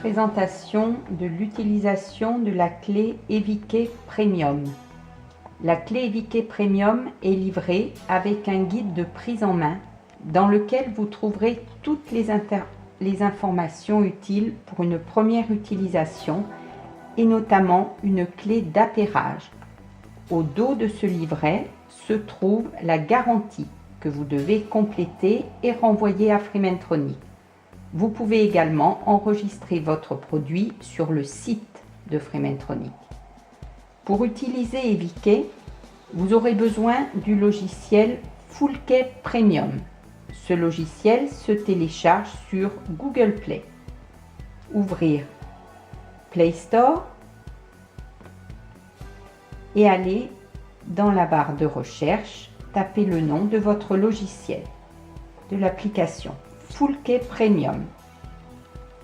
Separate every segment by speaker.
Speaker 1: Présentation de l'utilisation de la clé EVK Premium. La clé EVK Premium est livrée avec un guide de prise en main dans lequel vous trouverez toutes les informations utiles pour une première utilisation et notamment une clé d'appairage. Au dos de ce livret se trouve la garantie que vous devez compléter et renvoyer à Freemantronic. Vous pouvez également enregistrer votre produit sur le site de Freemantronic. Pour utiliser EVK, vous aurez besoin du logiciel Fullkey Premium. Ce logiciel se télécharge sur Google Play. Ouvrir Play Store et aller dans la barre de recherche, taper le nom de votre logiciel, de l'application Fullkey Premium.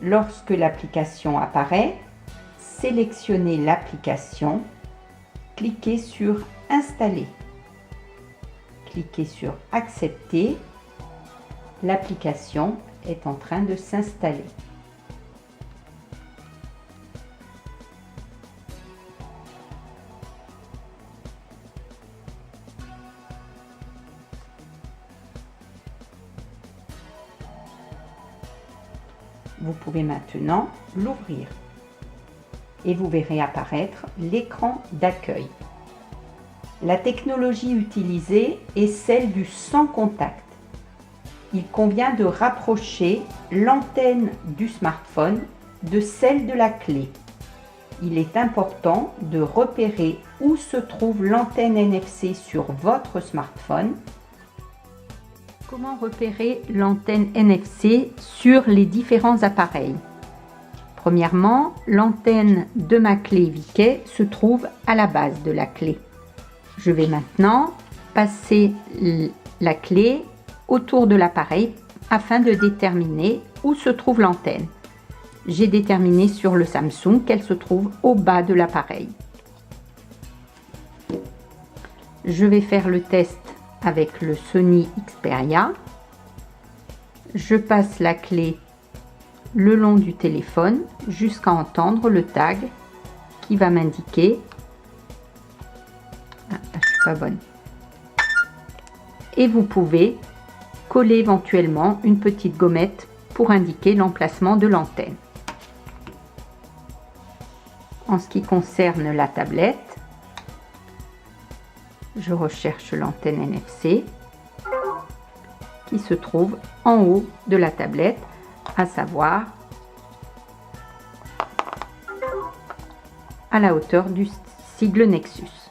Speaker 1: Lorsque l'application apparaît, sélectionnez l'application, cliquez sur Installer, cliquez sur Accepter. L'application est en train de s'installer. Vous pouvez maintenant l'ouvrir et vous verrez apparaître l'écran d'accueil. La technologie utilisée est celle du sans contact. Il convient de rapprocher l'antenne du smartphone de celle de la clé. Il est important de repérer où se trouve l'antenne NFC sur votre smartphone. Comment repérer l'antenne NFC sur les différents appareils? Premièrement, l'antenne de ma clé EVK se trouve à la base de la clé. Je vais maintenant passer la clé autour de l'appareil afin de déterminer où se trouve l'antenne. J'ai déterminé sur le Samsung qu'elle se trouve au bas de l'appareil. Je vais faire le test avec le Sony Xperia. Je passe la clé le long du téléphone jusqu'à entendre le tag qui va m'indiquer. Ah, je suis pas bonne. Et vous pouvez coller éventuellement une petite gommette pour indiquer l'emplacement de l'antenne. En ce qui concerne la tablette, je recherche l'antenne NFC qui se trouve en haut de la tablette, à savoir à la hauteur du sigle Nexus.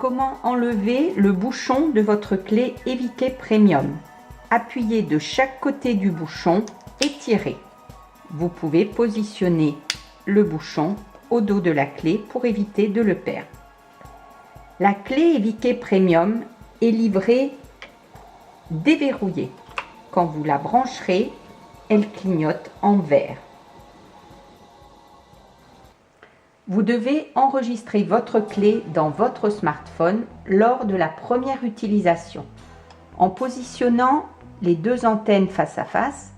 Speaker 1: Comment enlever le bouchon de votre clé EVK Premium? Appuyez de chaque côté du bouchon et tirez. Vous pouvez positionner le bouchon au dos de la clé pour éviter de le perdre. La clé EVK Premium est livrée déverrouillée. Quand vous la brancherez, elle clignote en vert. Vous devez enregistrer votre clé dans votre smartphone lors de la première utilisation. En positionnant les deux antennes face à face,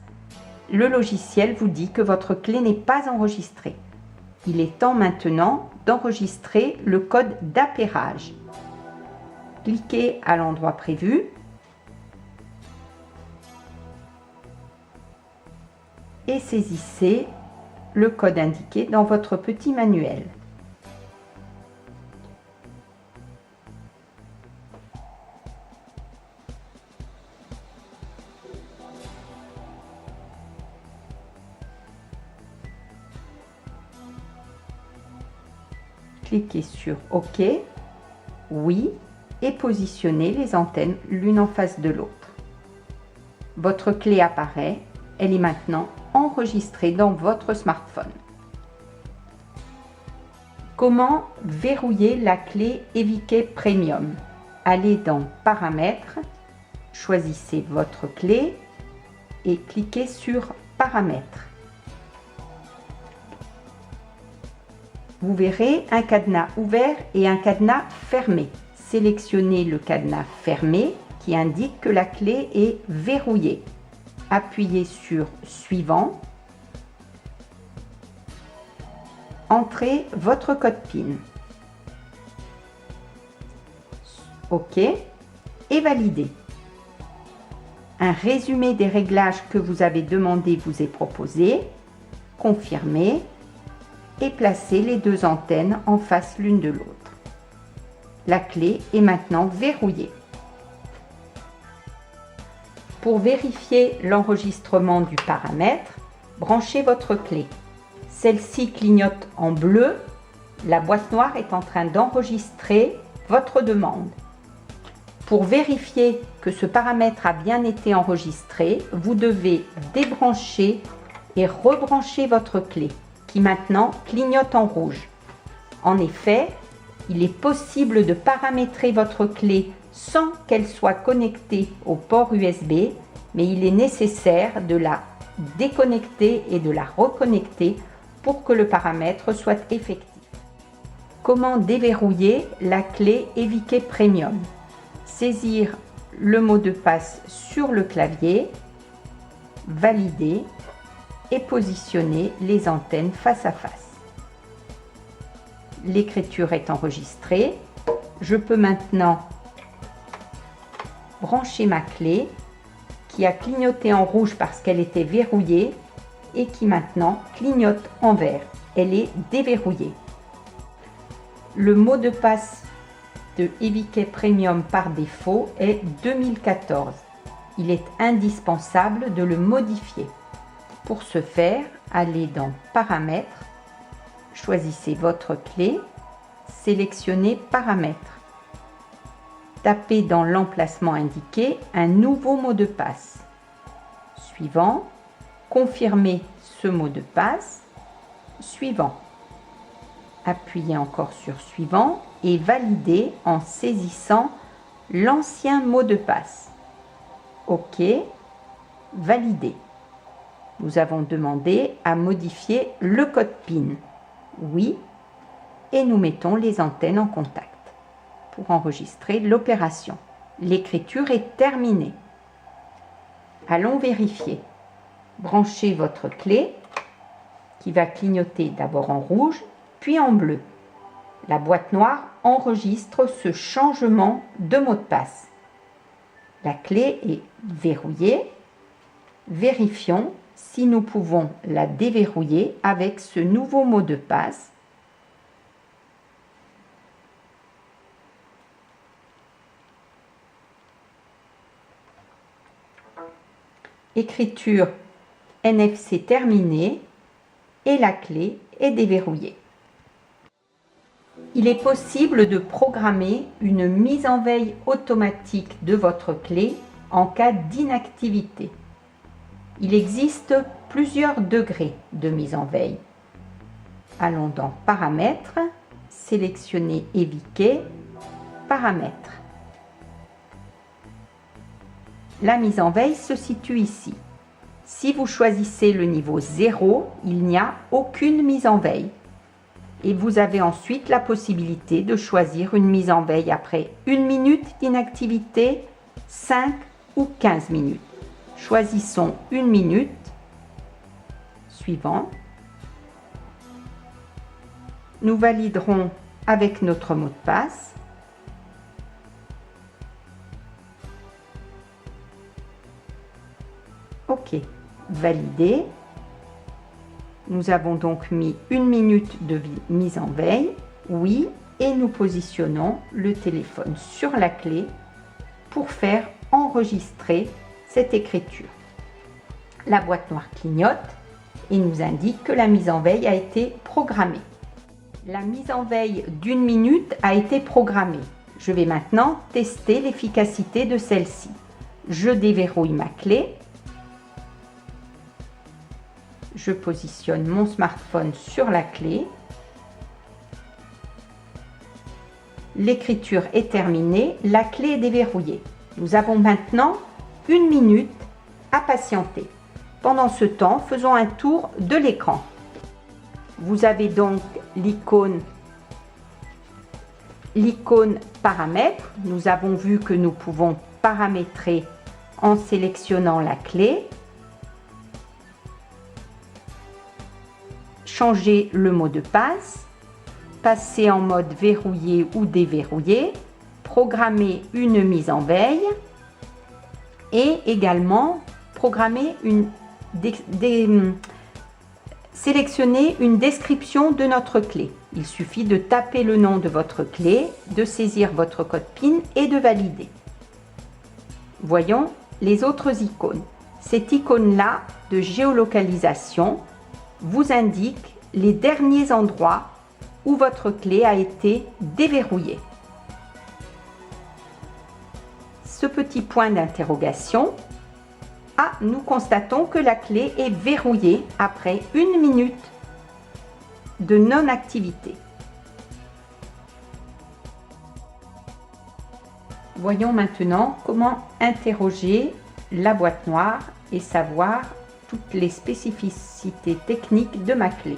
Speaker 1: le logiciel vous dit que votre clé n'est pas enregistrée. Il est temps maintenant d'enregistrer le code d'appairage. Cliquez à l'endroit prévu. Et saisissez le code indiqué dans votre petit manuel. Cliquez sur OK, oui, et positionnez les antennes l'une en face de l'autre. Votre clé apparaît, elle est maintenant enregistrée dans votre smartphone. Comment verrouiller la clé EVK Premium? Allez dans Paramètres, choisissez votre clé et cliquez sur Paramètres. Vous verrez un cadenas ouvert et un cadenas fermé. Sélectionnez le cadenas fermé qui indique que la clé est verrouillée. appuyez sur Suivant. Entrez votre code PIN. OK et validez. Un résumé des réglages que vous avez demandé vous est proposé. Confirmez et placez les deux antennes en face l'une de l'autre. La clé est maintenant verrouillée. Pour vérifier l'enregistrement du paramètre, branchez votre clé. Celle-ci clignote en bleu. La boîte noire est en train d'enregistrer votre demande. Pour vérifier que ce paramètre a bien été enregistré, vous devez débrancher et rebrancher votre clé, qui maintenant clignote en rouge. En effet, il est possible de paramétrer votre clé sans qu'elle soit connectée au port USB, mais il est nécessaire de la déconnecter et de la reconnecter pour que le paramètre soit effectif. Comment déverrouiller la clé EVIKey Premium? Saisir le mot de passe sur le clavier, valider et positionner les antennes face à face. L'écriture est enregistrée. Je peux maintenant brancher ma clé qui a clignoté en rouge parce qu'elle était verrouillée et qui maintenant clignote en vert. Elle est déverrouillée. Le mot de passe de EVIKey Premium par défaut est 2014. Il est indispensable de le modifier. Pour ce faire, allez dans Paramètres, choisissez votre clé, sélectionnez Paramètres. Tapez dans l'emplacement indiqué un nouveau mot de passe. Suivant, confirmez ce mot de passe. Suivant. Appuyez encore sur Suivant et validez en saisissant l'ancien mot de passe. OK, validez. Nous avons demandé à modifier le code PIN. Oui, et nous mettons les antennes en contact pour enregistrer l'opération. L'écriture est terminée. Allons vérifier. Branchez votre clé qui va clignoter d'abord en rouge, puis en bleu. La boîte noire enregistre ce changement de mot de passe. La clé est verrouillée. Vérifions si nous pouvons la déverrouiller avec ce nouveau mot de passe. Écriture NFC terminée et la clé est déverrouillée. Il est possible de programmer une mise en veille automatique de votre clé en cas d'inactivité. Il existe plusieurs degrés de mise en veille. Allons dans Paramètres, sélectionnez EVIKey, Paramètres. La mise en veille se situe ici. Si vous choisissez le niveau 0, il n'y a aucune mise en veille. Et vous avez ensuite la possibilité de choisir une mise en veille après 1 minute d'inactivité, 5 ou 15 minutes. Choisissons 1 minute. Suivant. Nous validerons avec notre mot de passe. OK, validé. Nous avons donc mis 1 minute de mise en veille. Oui, et nous positionnons le téléphone sur la clé pour faire enregistrer cette écriture. La boîte noire clignote et nous indique que la mise en veille a été programmée. La mise en veille d'1 minute a été programmée. Je vais maintenant tester l'efficacité de celle-ci. Je déverrouille ma clé. Je positionne mon smartphone sur la clé. L'écriture est terminée, la clé est déverrouillée. Nous avons maintenant 1 minute à patienter. Pendant ce temps, faisons un tour de l'écran. Vous avez donc l'icône paramètres. Nous avons vu que nous pouvons paramétrer en sélectionnant la clé. changer le mot de passe, passer en mode verrouillé ou déverrouillé, programmer une mise en veille et également programmer sélectionner une description de notre clé. Il suffit de taper le nom de votre clé, de saisir votre code PIN et de valider. Voyons les autres icônes. Cette icône-là de géolocalisation vous indique les derniers endroits où votre clé a été déverrouillée. Ce petit point d'interrogation, nous constatons que la clé est verrouillée après 1 minute de non-activité. Voyons maintenant comment interroger la boîte noire et savoir toutes les spécificités techniques de ma clé.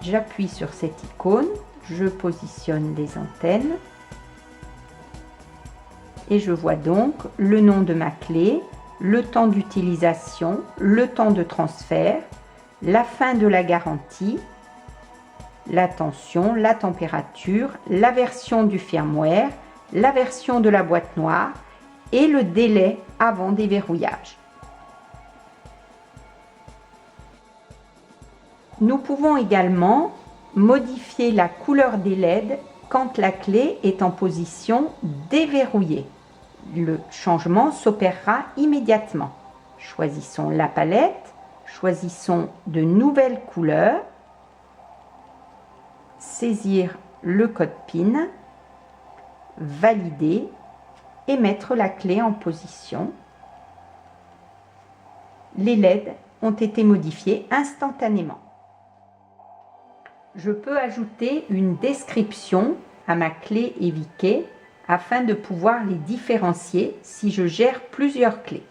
Speaker 1: J'appuie sur cette icône, je positionne les antennes et je vois donc le nom de ma clé, le temps d'utilisation, le temps de transfert, la fin de la garantie, la tension, la température, la version du firmware, la version de la boîte noire et le délai avant déverrouillage. Nous pouvons également modifier la couleur des LED quand la clé est en position déverrouillée. Le changement s'opérera immédiatement. Choisissons la palette, choisissons de nouvelles couleurs, saisir le code PIN, valider et mettre la clé en position. Les LED ont été modifiés instantanément. Je peux ajouter une description à ma clé EVIKey afin de pouvoir les différencier si je gère plusieurs clés.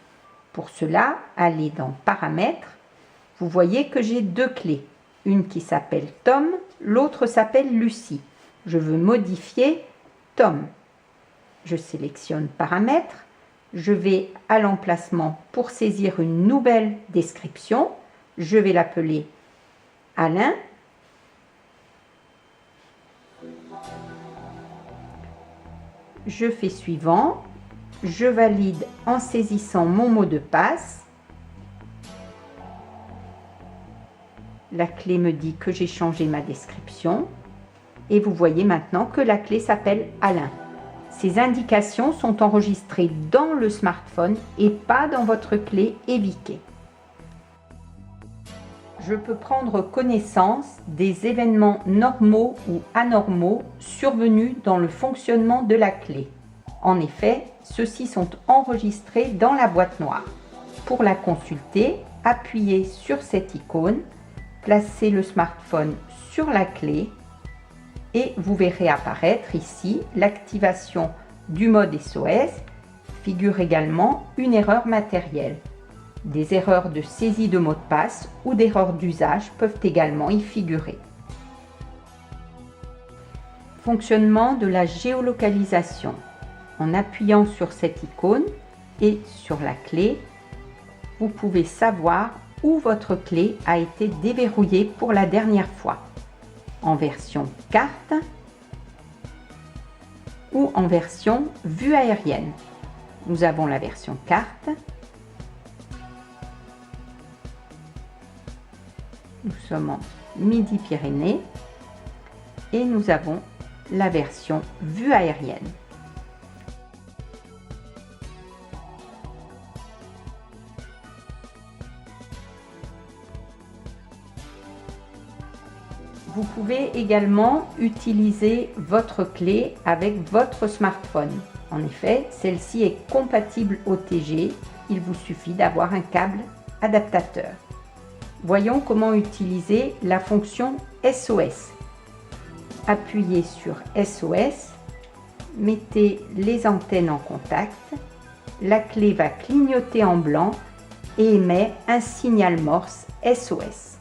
Speaker 1: Pour cela, allez dans Paramètres. Vous voyez que j'ai 2 clés. Une qui s'appelle Tom, l'autre s'appelle Lucie. Je veux modifier Tom. Je sélectionne Paramètres. Je vais à l'emplacement pour saisir une nouvelle description. Je vais l'appeler Alain. Je fais suivant, je valide en saisissant mon mot de passe. La clé me dit que j'ai changé ma description et vous voyez maintenant que la clé s'appelle Alain. Ces indications sont enregistrées dans le smartphone et pas dans votre clé EVIKey. Je peux prendre connaissance des événements normaux ou anormaux survenus dans le fonctionnement de la clé. En effet, ceux-ci sont enregistrés dans la boîte noire. Pour la consulter, appuyez sur cette icône, placez le smartphone sur la clé et vous verrez apparaître ici l'activation du mode SOS. Figure également une erreur matérielle. Des erreurs de saisie de mot de passe ou d'erreurs d'usage peuvent également y figurer. Fonctionnement de la géolocalisation. En appuyant sur cette icône et sur la clé, vous pouvez savoir où votre clé a été déverrouillée pour la dernière fois, en version carte ou en version vue aérienne. Nous avons la version carte. Nous sommes en Midi-Pyrénées et nous avons la version vue aérienne. Vous pouvez également utiliser votre clé avec votre smartphone. En effet, celle-ci est compatible OTG. Il vous suffit d'avoir un câble adaptateur. Voyons comment utiliser la fonction SOS. Appuyez sur SOS, mettez les antennes en contact, la clé va clignoter en blanc et émet un signal morse SOS.